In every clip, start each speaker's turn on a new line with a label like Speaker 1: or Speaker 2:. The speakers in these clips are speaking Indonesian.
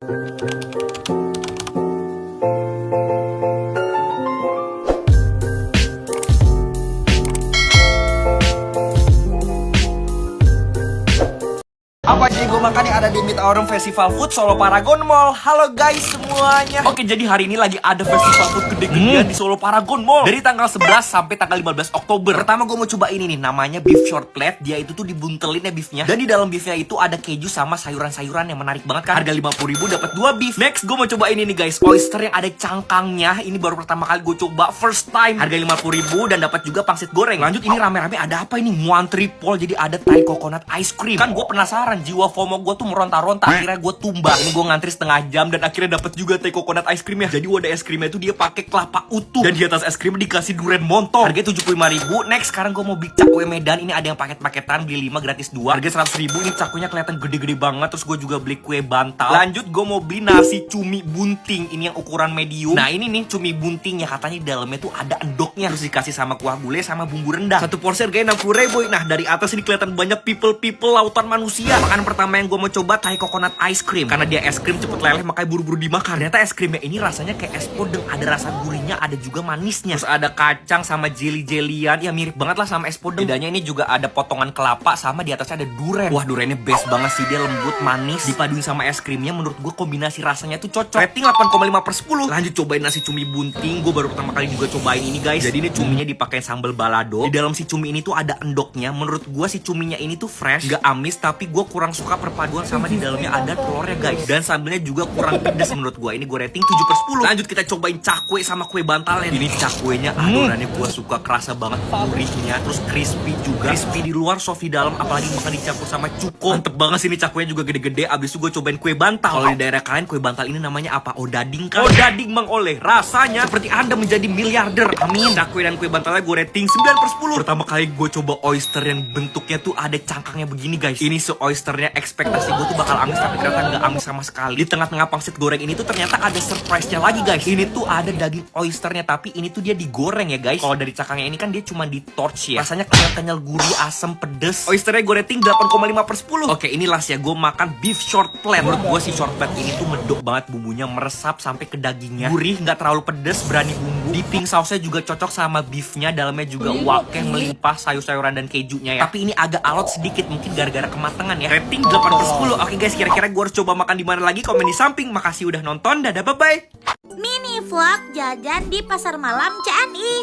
Speaker 1: Apa sih gue makan yang ada di Mid-Autumn Festival Food Solo Paragon Mall. Halo guys semuanya. Oke, jadi hari ini lagi ada festival food gede-gedean di Solo Paragon Mall dari tanggal 11 sampai tanggal 15 Oktober. Pertama gue mau coba ini nih, namanya beef short plate. Dia itu tuh dibuntelin ya beefnya, dan di dalam beefnya itu ada keju sama sayuran-sayuran yang menarik banget kan. Harga 50.000 dapat 2 beef. Next gue mau coba ini nih guys, oyster yang ada cangkangnya. Ini baru pertama kali gue coba, first time. Harga 50.000 dan dapat juga pangsit goreng. Lanjut, ini rame-rame ada apa ini? Muan triple, jadi ada Thai coconut ice cream. Kan gue penasaran, jiwa FOMO gue tuh meronta-ronta. Akhirnya gue tumbang. Ini gue ngantri setengah jam dan akhirnya dapat juga Thai coconut ice creamnya. Jadi wadah es krimnya itu dia pakai kelapa utuh, dan di atas es krim dikasih durian montok. Harganya 75.000. Next, sekarang gue mau beli cakwe Medan. Ini ada yang paket-paketan, beli 5 gratis 2. Harga 100.000. Ini cakwenya kelihatan gede-gede banget. Terus gue juga beli kue bantal. Lanjut, gue mau beli nasi cumi bunting. Ini yang ukuran medium. Nah ini nih cumi buntingnya, katanya di dalamnya tuh ada endoknya. Terus dikasih sama kuah gulai sama bumbu rendang. Satu porsi harganya 60.000. Nah dari atas ini kelihatan banyak people lautan manusia. Makanan pertama yang gue mau coba Thai coconut ice cream. Karena dia es krim cepet leleh, makanya buru-buru dimakan. Ternyata es krimnya ini rasanya kayak es podeng. Ada rasa gurihnya, ada juga manisnya. Terus ada kacang sama jelly-jellyan. Ya mirip banget lah sama es podeng. Bedanya ini juga ada potongan kelapa sama di atasnya ada durian. Wah, duriannya best banget sih. Dia lembut, manis, dipaduin sama es krimnya. Menurut gue kombinasi rasanya tuh cocok. Rating 8,5/10. Lanjut, cobain nasi cumi bunting. Gue baru pertama kali juga cobain ini guys. Jadi ini cuminya dipakai sambal balado. Di dalam si cumi ini tuh ada endoknya. Menurut gue si cuminya ini tuh fresh, gak amis, tapi gue kurang suka perpaduan sama di dalamnya ada telurnya guys. Dan sambalnya juga kurang pedas menurut gue. Ini gue rating 7/10. Lanjut, kita cobain cakwe sama kue bantalnya. Ini cakwenya adonannya gue suka, kerasa banget gurihnya. Terus crispy juga. Crispy di luar, soft di dalam. Apalagi makan dicampur sama cuko. Mantep banget sih, ini cakwenya juga gede-gede. Abis itu gue cobain kue bantal. Kalau di daerah kalian kue bantal ini namanya apa? Odading kan? Odading Mang Oleh. Rasanya seperti Anda menjadi miliarder. Amin. Cakwe dan kue bantalnya gue rating 9/10. Pertama kali gue coba oyster yang bentuknya tuh ada cangkangnya begini guys. Ini oysternya ekspektasi gue tuh bakal amis, tapi ternyata nggak amis sama sekali. Di tengah-tengah pangsit goreng ini tuh ternyata ada surprise-nya lagi guys. Ini tuh ada daging oysternya, tapi ini tuh dia digoreng ya guys. Kalau dari cangkangnya ini kan dia cuma di torch ya. Rasanya kenyal-kenyal, gurih, asem, pedes. Oysternya gue rating 8,5/10. Oke, ini last ya, gue makan beef short plate. Menurut gue si short plate ini tuh medok banget, bumbunya meresap sampai ke dagingnya. Gurih, nggak terlalu pedes, berani bumbu. Dipping sausnya juga cocok sama beefnya. Dalamnya juga wakeh melimpah, sayur-sayuran dan kejunya ya. Tapi ini agak alot sedikit, mungkin gara-gara kematangan ya. Rating 8/10. Oke guys, kira-kira gue harus coba makan di mana lagi? Komen di samping. Makasih udah nonton. Dadah, bye-bye.
Speaker 2: Mini vlog jajan di Pasar Malam CNI.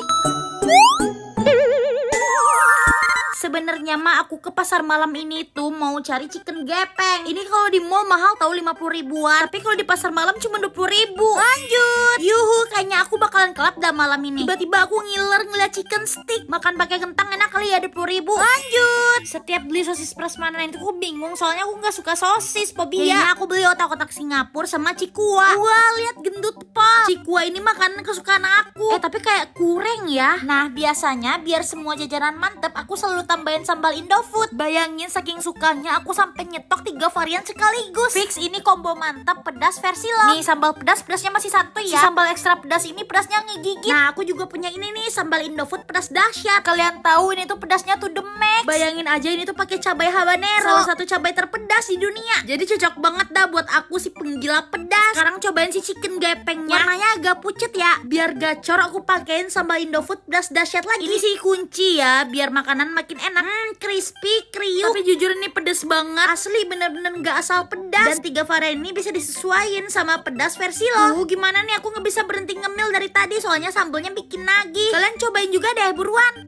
Speaker 2: Sebenarnya mah aku ke pasar malam ini tuh mau cari chicken gepeng. Ini kalau di mall mahal tahu 50.000-an, tapi kalau di pasar malam cuma 20.000. Lanjut. Yuhu, kayaknya aku bakalan kelap dah malam ini. Tiba-tiba aku ngiler ngeliat chicken stick. Makan pakai kentang enak kali ya, 20.000. Lanjut. Setiap beli sosis prasmanan itu aku bingung, soalnya aku nggak suka sosis, fobia. Kayaknya aku beli otak-otak Singapura sama cikua. Wah, lihat gendut pol. Cikua ini makanan kesukaan aku. Tapi kayak kurang ya. Nah, biasanya biar semua jajanan mantep, aku selalu tambahin sambal Indofood. Bayangin saking sukanya aku sampai nyetok 3 varian sekaligus. Fix ini combo mantap pedas versi lo. Nih sambal pedasnya masih santuy ya. Si sambal ekstra pedas ini pedasnya ngegigit. Nah aku juga punya ini nih, sambal Indofood pedas dahsyat. Kalian tahu ini tuh pedasnya tuh the max. Bayangin aja ini tuh pakai cabai habanero, salah satu cabai terpedas di dunia. Jadi cocok banget dah buat aku si penggila pedas. Sekarang cobain si chicken gepengnya. Warnanya agak pucet ya. Biar gacor aku pakein sambal Indofood pedas dahsyat lagi. Ini sih kunci ya biar makanan makin enak. Crispy, kriuk. Tapi jujur ini pedes banget. Asli bener-bener gak asal pedas. Dan 3 varian ini bisa disesuaikan sama pedas versi lo. Gimana nih aku gak bisa berhenti ngemil dari tadi, soalnya sambalnya bikin nagih. Kalian cobain juga deh buruan.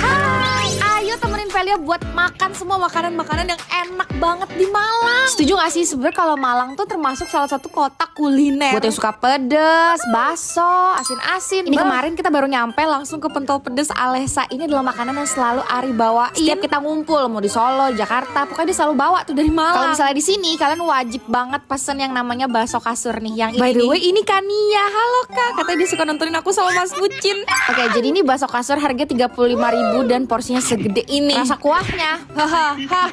Speaker 3: Hai, ayo temenin Velia buat makan semua makanan-makanan yang enak banget di Malang. Setuju gak sih? Sebenarnya kalau Malang tuh termasuk salah satu kota kuliner. Buat yang suka pedes, bakso, asin-asin. Ini kemarin kita baru nyampe langsung ke pentol pedes Alesa. Ini adalah makanan yang selalu Ari bawain. Setiap kita ngumpul, mau di Solo, Jakarta, pokoknya dia selalu bawa tuh dari Malang. Kalau misalnya di sini, kalian wajib banget pesen yang namanya bakso kasur nih. Yang ini. By the way, ini Kania. Halo Kak, katanya dia suka nontonin aku sama Mas Bucin. Oke, jadi ini bakso kasur harga 35.000 dan porsinya segede ini. Rasa kuahnya, hahaha.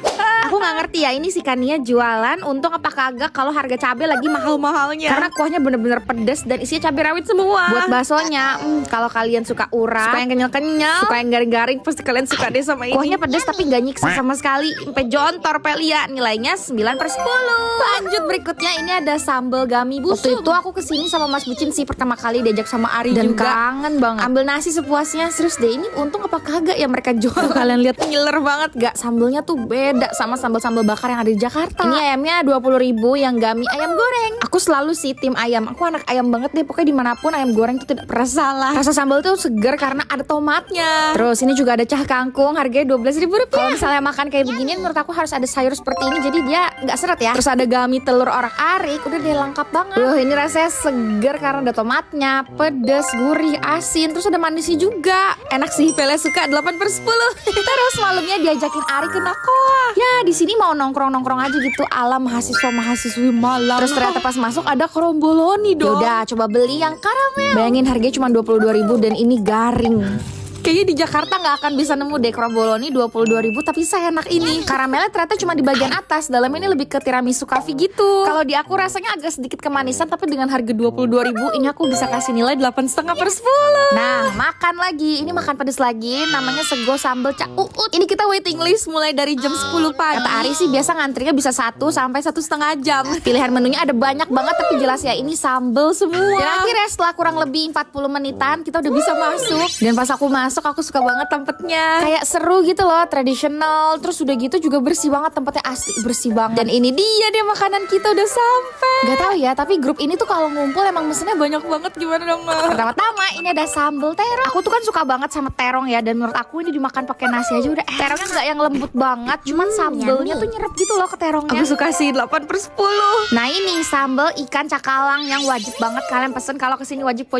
Speaker 3: Aku nggak ngerti ya, ini si Kania jualan untung apa kagak kalau harga cabai lagi mahal-mahalnya. Karena kuahnya bener-bener pedes dan isinya cabai rawit semua. Buat baksonya, kalau kalian suka urap, suka yang kenyal-kenyal, suka yang garing-garing, pasti kalian suka deh sama ini. Kuahnya pedes tapi gak nyiksa sama sekali. Sampai jontor Pelia, nilainya 9/10. Lanjut berikutnya, ini ada sambal gami busuk. Waktu itu aku kesini sama Mas Bucin sih pertama kali diajak sama Ari dan juga. Kangen banget. Ambil nasi sepuasnya, serius deh ini untung apa kagak ya mereka jual. Kalian lihat ngiler banget gak? Sambelnya tuh beda sama sambal-sambal bakar yang ada di Jakarta. Ini ayamnya 20.000 yang gami ayam goreng. Aku selalu sih tim ayam. Aku anak ayam banget deh. Pokoknya dimanapun ayam goreng tuh tidak pernah salah. Rasa sambal tuh seger karena ada tomatnya. Terus ini juga ada cah kangkung, harganya 12.000 rupiah. Kalau misalnya makan kayak begini, menurut aku harus ada sayur seperti ini. Jadi dia nggak seret ya. Terus ada gami telur orak-arik. Udah deh lengkap banget. Ini rasanya seger karena ada tomatnya, pedes, gurih, asin. Terus ada manisnya juga. Enak sih, Pele suka 8/10. Terus malamnya diajakin Ari ke Nakoa. Ya di sini mau nongkrong-nongkrong aja gitu ala mahasiswa-mahasiswi Malang. Terus ternyata pas masuk ada kromboloni dong. Yaudah coba beli yang karamel. Bayangin harganya cuma 22.000 dan ini garing. Kayaknya di Jakarta nggak akan bisa nemu deh kromboloni 22.000 tapi seenak ini. Karamelnya ternyata cuma di bagian atas, dalamnya ini lebih ke tiramisu coffee gitu. Kalau di aku rasanya agak sedikit kemanisan, tapi dengan harga 22.000 ini aku bisa kasih nilai 8,5/10. Nah makan lagi, ini makan pedes lagi, namanya sego sambal cak uut. Ini kita waiting list mulai dari jam 10 pagi. Kata Ari sih biasa ngantrinya bisa 1 sampai 1,5 jam. Pilihan menunya ada banyak banget tapi jelas ya ini sambal semua. Dan akhirnya setelah kurang lebih 40 menitan kita udah bisa masuk. Dan pas aku masuk aku suka banget tempatnya, kayak seru gitu loh, tradisional. Terus udah gitu juga bersih banget, tempatnya asli bersih banget. Dan ini dia makanan kita udah sampai. Gak tahu ya, tapi grup ini tuh kalau ngumpul emang mesennya banyak banget. Gimana dong? Pertama-tama ini ada sambal terong. Aku tuh kan suka banget sama terong ya, dan menurut aku ini dimakan pakai nasi aja udah. Terongnya nggak yang lembut banget, cuman sambalnya tuh nyerep gitu loh ke terongnya. Aku suka sih 8/10. Nah ini sambal ikan cakalang yang wajib banget kalian pesen kalau kesini, wajib.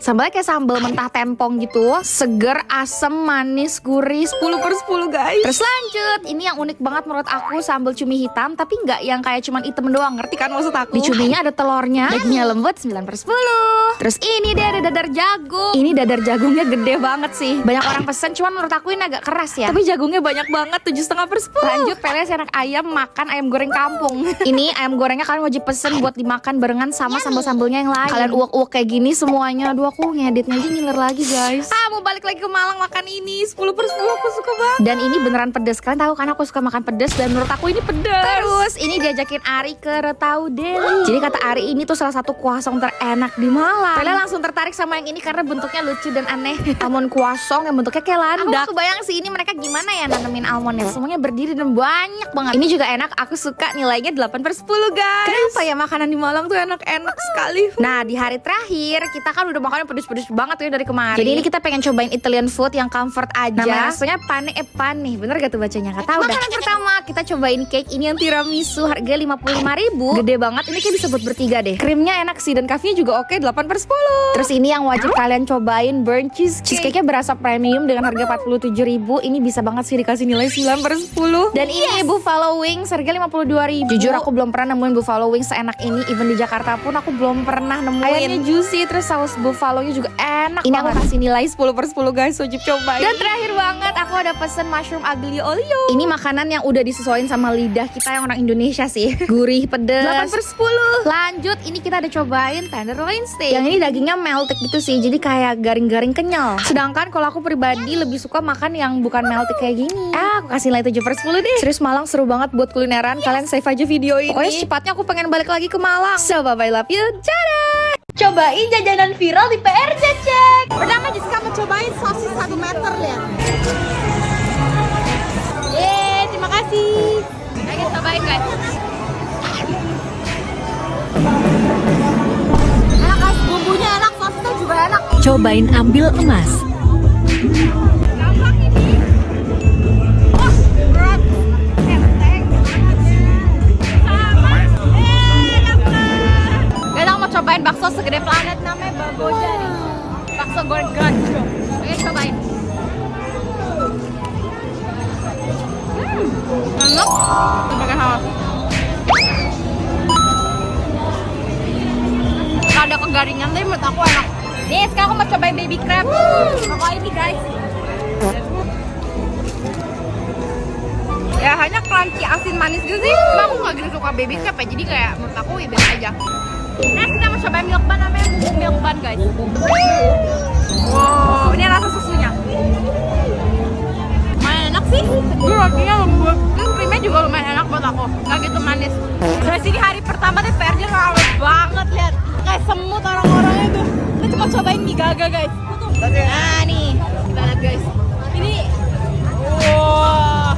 Speaker 3: Sambalnya kayak sambal mentah tempong gitu, seger, asem, manis, gurih, 10/10 guys. Terus lanjut, ini yang unik banget menurut aku, sambal cumi hitam tapi nggak yang kayak cuman hitam doang, ngerti kan maksud aku? Di cuminya ada telurnya, dagingnya lembut, 9/10. Terus ini dia ada dadar jagung. Ini dadar jagungnya gede banget sih. Banyak orang pesen, cuman menurut aku ini agak keras ya. Tapi jagungnya banyak banget, 7,5/10. Lanjut, Peles enak ayam, makan ayam goreng kampung. Ini ayam gorengnya kalian wajib pesen buat dimakan barengan sama sambal-sambalnya yang lain. Kalian uak-uak kayak gini semuanya. Aduh aku ngeditnya aja ngiler lagi guys. Mau balik lagi ke Malang makan ini 10/10, aku suka banget. Dan ini beneran pedes. Kalian tahu kan aku suka makan pedes dan menurut aku ini pedes. Terus ini diajakin Ari ke Retau Deli. Jadi kata Ari ini tuh salah satu kuasong terenak di Malang. Kalian langsung tertarik sama yang ini karena bentuknya lucu dan aneh. Almond kuasong yang bentuknya kayak landak. Aku kebayang sih ini mereka gimana ya nanemin almondnya. Semuanya berdiri dan banyak banget. Ini juga enak, aku suka, nilainya 8/10 guys. Kenapa ya makanan di Malang tuh enak-enak sekali. Nah di hari terakhir kita kan udah makan yang pedes-pedes banget ya dari kemarin. Jadi ini kita pengen cobain Italian food yang comfort aja. Namanya rasanya pane, bener gak tuh bacanya? Gak tau dah. Makanan pertama kita cobain cake ini yang tiramisu, harga 55.000. Gede banget, ini kayak bisa buat bertiga deh. Krimnya enak sih dan kafenya juga oke, 8/10. Terus ini yang wajib kalian cobain, burnt cheesecake. Cheesecake-nya berasa premium dengan harga 47.000. Ini bisa banget sih dikasih nilai 9/10. Dan ini buffalo wings, harga 52.000. Jujur aku belum pernah nemuin buffalo wings seenak ini. Even di Jakarta pun aku belum pernah nemuin. Ayamnya juicy, terus saus buffalo-nya juga enak. Ini aku kasih nilai 10/10 guys, wajib cobain. Dan terakhir banget aku ada pesen mushroom aglio olio. Ini makanan yang udah disesuaikan sama lidah kita yang orang Indonesia sih. Gurih, pedes, 8/10. Lanjut, ini kita ada cobain tenderloin steak. Yang ini dagingnya melted gitu sih, jadi kayak garing-garing kenyal. Sedangkan kalau aku pribadi lebih suka makan yang bukan melted kayak gini. Aku kasih nilai 7/10 deh. Serius Malang seru banget buat kulineran. Kalian save aja video ini. Pokoknya secepatnya aku pengen balik lagi ke Malang. So bye bye, love you, dadah.
Speaker 2: Cobain jajanan viral di PRJ Cek.
Speaker 4: Pertama Jessica mau cobain sosis 1 meter lihat. Terima kasih.
Speaker 3: Ayo cobain guys.
Speaker 4: Enak guys, bumbunya enak, sosisnya juga enak.
Speaker 5: Cobain ambil emas.
Speaker 4: Gampang ini. Wah, berat. Enteng. Sama. Enak banget.
Speaker 3: Kita mau cobain bakso segede planet namanya Baboja nih. Bakso goreng gandum. Oke cobain. Enak. Sebagai hal. Ada kegaringan tapi menurut aku enak. Nih sekarang aku mau cobain baby crab. Pokoknya ini guys.
Speaker 4: Ya hanya crunchy asin manis gitu sih. Cuma aku nggak gitu suka baby cap ya, jadi kayak menurut aku ya biasa aja. Kita mau cobain milk bun, namanya milk bun guys. Wow, ini rasa susunya. Lumayan enak sih. Gue rotinya lembut. Terus krimnya juga lumayan enak buat aku. Gak gitu manis. Guys, ini hari pertama deh PR-nya rame banget, lihat. Kayak semut orang-orangnya tuh. Kita coba cobain mie gaga guys. Nah nih, kita lihat guys. Ini wow.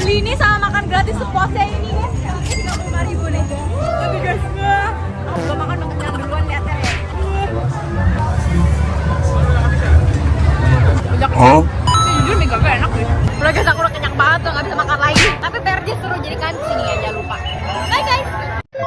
Speaker 4: Beli ini sama makan gratis sepuasnya ini guys. Harganya 35.000 nih. Tapi guys, aku belum makan udah kenyang duluan, lihat ya. Jujur mie gaga enak deh. Udah guys, aku udah kenyang banget tuh, gak bisa makan lagi. Tapi PR dia suruh jadikan sini ya, jangan lupa. Bye guys.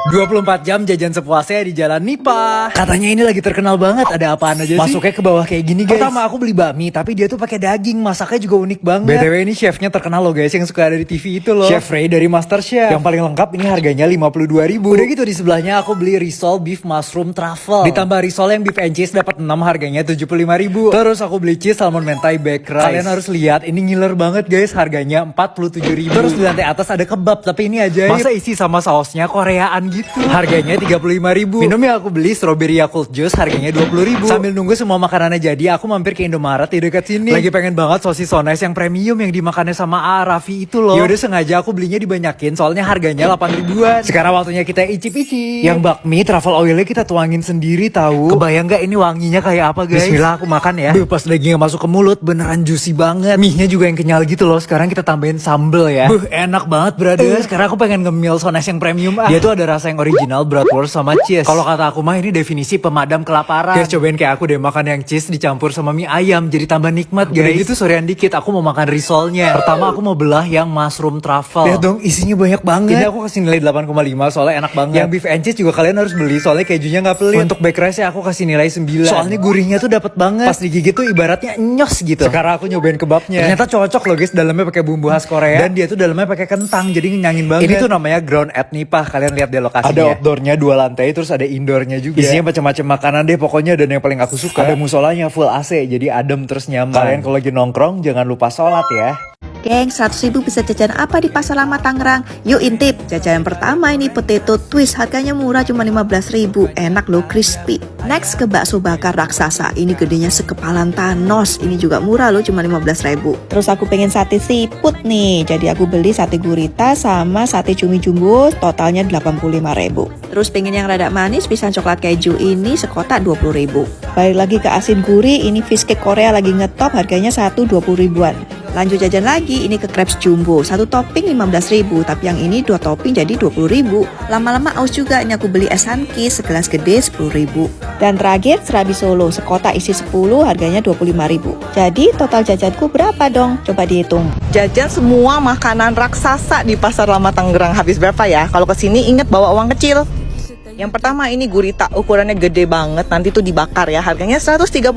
Speaker 6: 24 jam jajan sepuasnya di Jalan Nipa. Katanya ini lagi terkenal banget. Ada apaan aja sih? Masuknya ke bawah kayak gini guys. Pertama aku beli bakmi, tapi dia tuh pakai daging. Masaknya juga unik banget. BTW ini chefnya terkenal loh guys, yang suka ada di TV itu loh. Chef Ray dari MasterChef. Yang paling lengkap ini harganya 52.000. Udah gitu di sebelahnya aku beli risol beef mushroom truffle. Ditambah risol yang beef and cheese dapat 6 harganya 75.000. Terus aku beli cheese salmon mentai baked rice. Kalian harus lihat ini ngiler banget guys, harganya 47.000. Terus di lantai atas ada kebab, tapi ini aja masa isi sama sausnya Koreaan gitu. Harganya 35.000. Minumnya aku beli strawberry Yakult juice, harganya 20.000. Sambil nunggu semua makanannya jadi, aku mampir ke Indomaret di dekat sini. Lagi pengen banget sosis sones yang premium yang dimakannya sama Raffi itu loh. Yaudah sengaja aku belinya dibanyakin, soalnya harganya 8.000-an. Sekarang waktunya kita icip-icip. Yang bakmi truffle oilnya kita tuangin sendiri tahu. Kebayang gak ini wanginya kayak apa guys? Bismillah, aku makan ya. Pas dagingnya masuk ke mulut beneran juicy banget. Mie-nya juga yang kenyal gitu loh. Sekarang kita tambahin sambel ya. Enak banget brother. Sekarang aku pengen ngemil sones yang premium. Dia tuh ada rasa yang original, bratwurst sama cheese. Kalau kata aku mah ini definisi pemadam kelaparan. Guys, cobain kayak aku deh makan yang cheese dicampur sama mie ayam, jadi tambah nikmat guys. Udah gitu sorean dikit, aku mau makan risolnya. Pertama aku mau belah yang mushroom truffle. Lihat dong, isinya banyak banget. Ini aku kasih nilai 8,5 soalnya enak banget. Yang beef and cheese juga kalian harus beli soalnya kejunya nggak pelit. Untuk baked rice aku kasih nilai 9. Soalnya gurihnya tuh dapet banget. Pas digigit tuh ibaratnya nyos gitu. Sekarang aku nyobain kebabnya. Ternyata cocok loh guys, dalamnya pakai bumbu khas Korea dan dia tuh dalamnya pakai kentang, jadi ngenyangin banget. Ini tuh namanya Ground at Nipa. Kalian lihat deh lokasinya. Ada outdoornya 2 lantai, terus ada indoornya juga. Isinya macam-macam makanan deh pokoknya, dan yang paling aku suka ada musolanya full AC, jadi adem terus nyaman. Kalian kalau lagi nongkrong jangan lupa sholat ya.
Speaker 7: Geng, 100.000 bisa jajan apa di Pasar Lama Tangerang? Yuk intip. Jajanan pertama ini potato twist, harganya murah cuma 15.000. Enak loh, crispy. Next ke bakso bakar raksasa. Ini gedenya sekepalan Thanos. Ini juga murah loh, cuma 15.000. Terus aku pengen sate seafood nih. Jadi aku beli sate gurita sama sate cumi jumbo, totalnya 85.000. Terus pengen yang rada manis, pisang coklat keju ini sekotak 20.000. Balik lagi ke asin gurih, ini fish cake Korea lagi ngetop, harganya 1 20.000-an. Lanjut jajan lagi, ini ke crepes jumbo. 1 topping 15.000, tapi yang ini 2 topping jadi 20.000. Lama-lama aus juga, ini aku beli es Sunkist segelas gede 10.000. Dan terakhir serabi Solo, sekotak isi 10, harganya 25.000. Jadi total jajanku berapa dong? Coba dihitung.
Speaker 8: Jajan semua makanan raksasa di Pasar Lama Tangerang habis berapa ya? Kalau kesini inget bawa uang kecil. Yang pertama ini gurita, ukurannya gede banget, nanti tuh dibakar ya, harganya 135.000.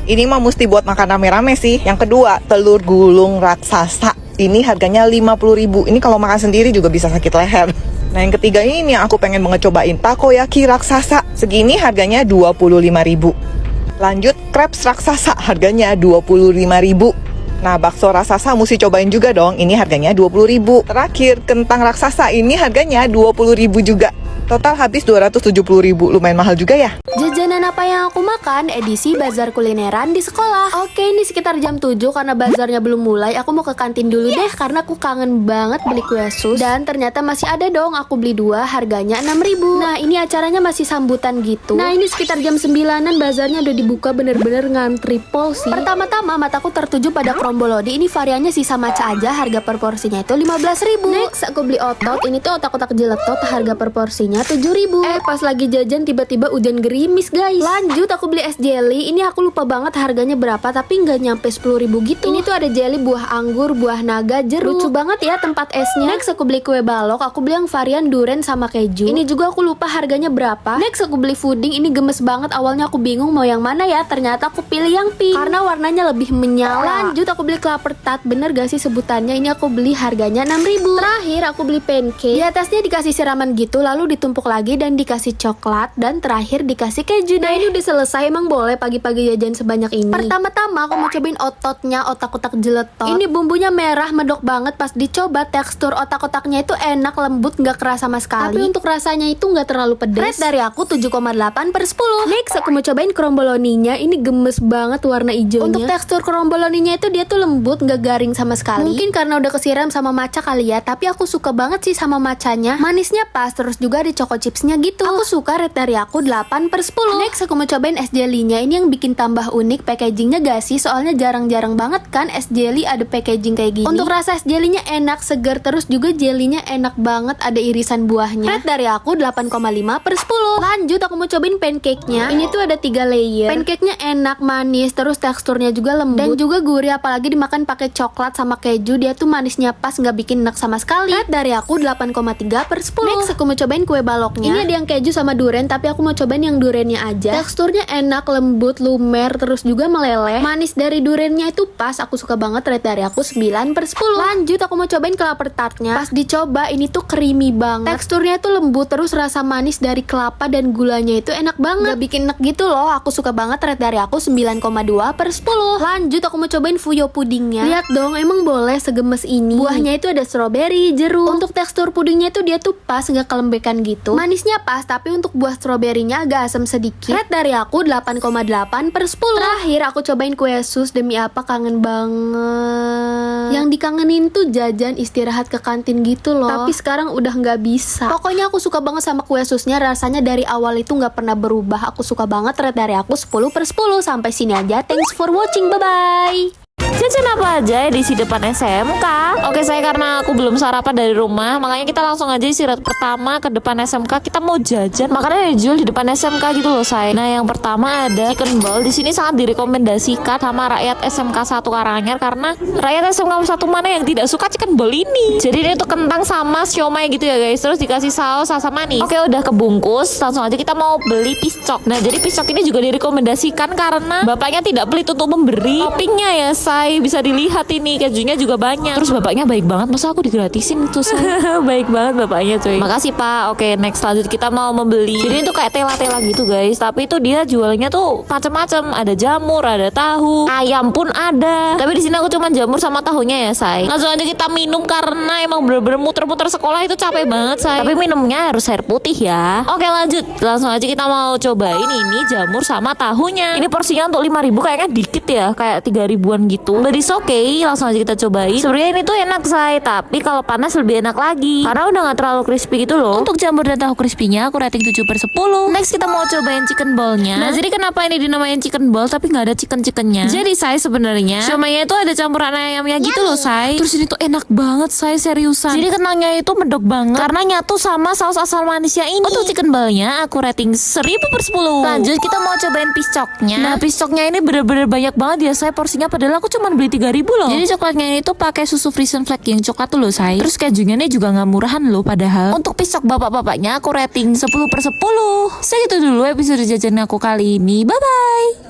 Speaker 8: Ini mah mesti buat makan rame-rame sih. Yang kedua, telur gulung raksasa. Ini harganya 50.000. Ini kalau makan sendiri juga bisa sakit leher. Nah yang ketiga ini yang aku pengen banget cobain, takoyaki raksasa. Segini harganya 25.000. Lanjut, crepes raksasa, harganya 25.000. Nah bakso raksasa mesti cobain juga dong, ini harganya 20.000. Terakhir, kentang raksasa, ini harganya 20.000 juga. Total habis 270.000, lumayan mahal juga ya.
Speaker 3: Jajanan apa yang aku makan edisi bazar kulineran di sekolah. Oke, ini sekitar jam 7 karena bazarnya belum mulai. Aku mau ke kantin dulu deh karena aku kangen banget beli kue sus. Dan ternyata masih ada dong, aku beli 2 harganya 6.000. Nah ini acaranya masih sambutan gitu. Nah ini sekitar jam 9-an bazarnya udah dibuka, bener-bener ngantri pol sih. Pertama-tama mataku tertuju pada krombolodi. Ini variannya sisa maca aja, harga per porsinya itu 15.000. Next aku beli otot, ini tuh otak-otak jeletot, harga per porsinya 7.000. Pas lagi jajan tiba-tiba hujan gerimis guys. Lanjut aku beli es jelly. Ini aku lupa banget harganya berapa, tapi nggak nyampe 10.000 gitu. Ini tuh ada jelly buah anggur, buah naga, jeruk. Lucu banget ya tempat esnya. Next aku beli kue balok. Aku beli yang varian durian sama keju. Ini juga aku lupa harganya berapa. Next aku beli puding. Ini gemes banget. Awalnya aku bingung mau yang mana ya. Ternyata aku pilih yang pink karena warnanya lebih menyala. Lanjut aku beli kelapa tart. Bener gak sih sebutannya? Ini aku beli harganya 6.000. Terakhir aku beli pancake. Di atasnya dikasih siraman gitu, lalu ditumpuk lagi dan dikasih coklat, dan terakhir dikasih keju. Nah ini udah selesai. Emang boleh pagi-pagi jajan sebanyak ini? Pertama-tama aku mau cobain ototnya, otak-otak jeletot. Ini bumbunya merah, medok banget. Pas dicoba tekstur otak-otaknya itu enak, lembut, nggak keras sama sekali. Tapi untuk rasanya itu nggak terlalu pedas. Rate dari aku 7,8/10. Next aku mau cobain kromboloninya. Ini gemes banget warna hijaunya. Untuk tekstur kromboloninya itu dia tuh lembut, nggak garing sama sekali. Mungkin karena udah kesiram sama matcha kali ya, tapi aku suka banget sih sama matchanya. Manisnya pas, terus juga ada choco chipsnya gitu. Aku suka, rate dari aku 8/10. Next aku mau cobain es jelly-nya. Ini yang bikin tambah unik packagingnya gak sih? Soalnya jarang-jarang banget kan es jelly ada packaging kayak gini. Untuk rasa es jelly-nya enak, segar, terus juga jelly-nya enak banget, ada irisan buahnya. Rate dari aku 8,5/10. Lanjut aku mau cobain pancake-nya. Ini tuh ada 3 layer. Pancake-nya enak, manis, terus teksturnya juga lembut dan juga gurih, apalagi dimakan pakai coklat sama keju. Dia tuh manisnya pas, nggak bikin enak sama sekali. Rate dari aku 8,3/10. Next aku mau cobain kue baloknya. Ini ada yang keju sama durian, tapi aku mau cobain yang duriannya aja. Teksturnya enak, lembut, lumer, terus juga meleleh. Manis dari duriannya itu pas, aku suka banget. Rate dari aku 9/10. Lanjut aku mau cobain kelapa tartnya. Pas dicoba ini tuh creamy banget. Teksturnya tuh lembut, terus rasa manis dari kelapa dan gulanya itu enak banget. Gak bikin enak gitu loh. Aku suka banget. Rate dari aku 9,2/10. Lanjut aku mau cobain fuyo pudingnya. Lihat dong, emang boleh segemes ini. Buahnya itu ada strawberry, jeruk. Untuk tekstur pudingnya itu dia tuh pas, nggak kelembekan gitu. Manisnya pas, tapi untuk buah stroberinya agak asam sedikit. Rate dari aku 8,8/10. Terakhir aku cobain kue sus. Demi apa, kangen banget. Yang dikangenin tuh jajan istirahat ke kantin gitu loh. Tapi sekarang udah nggak bisa. Pokoknya aku suka banget sama kue susnya. Rasanya dari awal itu nggak pernah berubah. Aku suka banget. Rate dari aku 10/10. Sampai sini aja. Thanks for watching. Bye-bye.
Speaker 9: Jajan apa aja di si depan SMK? Oke, saya karena aku belum sarapan dari rumah, makanya kita langsung aja istirahat pertama ke depan SMK. Kita mau jajan makanan yang dijual di depan SMK gitu loh, saya. Nah, yang pertama ada chicken ball. Di sini sangat direkomendasikan sama rakyat SMK 1 Karanganyar, karena rakyat SMK 1 mana yang tidak suka chicken ball ini. Jadi ini tuh kentang sama siomay gitu ya guys. Terus dikasih saus asam manis. Oke, udah kebungkus. Langsung aja kita mau beli piscok. Nah, jadi piscok ini juga direkomendasikan karena bapaknya tidak pelit untuk memberi toppingnya ya, say. Bisa dilihat ini kejunya juga banyak. Terus bapaknya baik banget, masa aku digratisin tuh, say. Baik banget bapaknya cuy. Makasih pak. Oke, next lanjut kita mau membeli. Jadi itu kayak tela-tela gitu guys, tapi itu dia jualnya tuh macam-macam. Ada jamur, ada tahu, ayam pun ada. Tapi di sini aku cuma jamur sama tahunya ya, say. Langsung aja kita minum karena emang bener-bener muter-muter sekolah itu capek banget, say. Tapi minumnya harus air putih ya. Oke, lanjut. Langsung aja kita mau cobain ini jamur sama tahunya. Ini porsinya untuk 5.000 kayaknya dikit ya, kayak 3.000-an gitu. But it's okay, langsung aja kita cobain. Sebenarnya ini tuh enak, say, tapi kalau panas lebih enak lagi karena udah gak terlalu crispy gitu loh. Untuk jamur dan tahu crispy-nya aku rating 7/10. Next kita mau cobain chicken ball-nya. Nah, jadi kenapa ini dinamain chicken ball tapi gak ada chicken-chickennya? Jadi say sebenarnya siomaynya itu ada campuran ayamnya gitu loh, say. Terus ini tuh enak banget, say, seriusan. Jadi kentangnya itu medok banget karena nyatu sama saus asal manisnya ini. Untuk chicken ball-nya aku rating 1000/10. Lanjut kita mau cobain piscoknya. Nah, piscoknya ini bener-bener banyak banget ya, say, porsinya, padahal aku cuma beli 3.000 loh. Jadi coklatnya ini tuh pakai susu frisian flake yang coklat tuh loh, say. Terus kejunya ini juga nggak murahan loh padahal. Untuk piscok bapak-bapaknya aku rating 10/10. Segitu dulu episode jajan aku kali ini. Bye bye.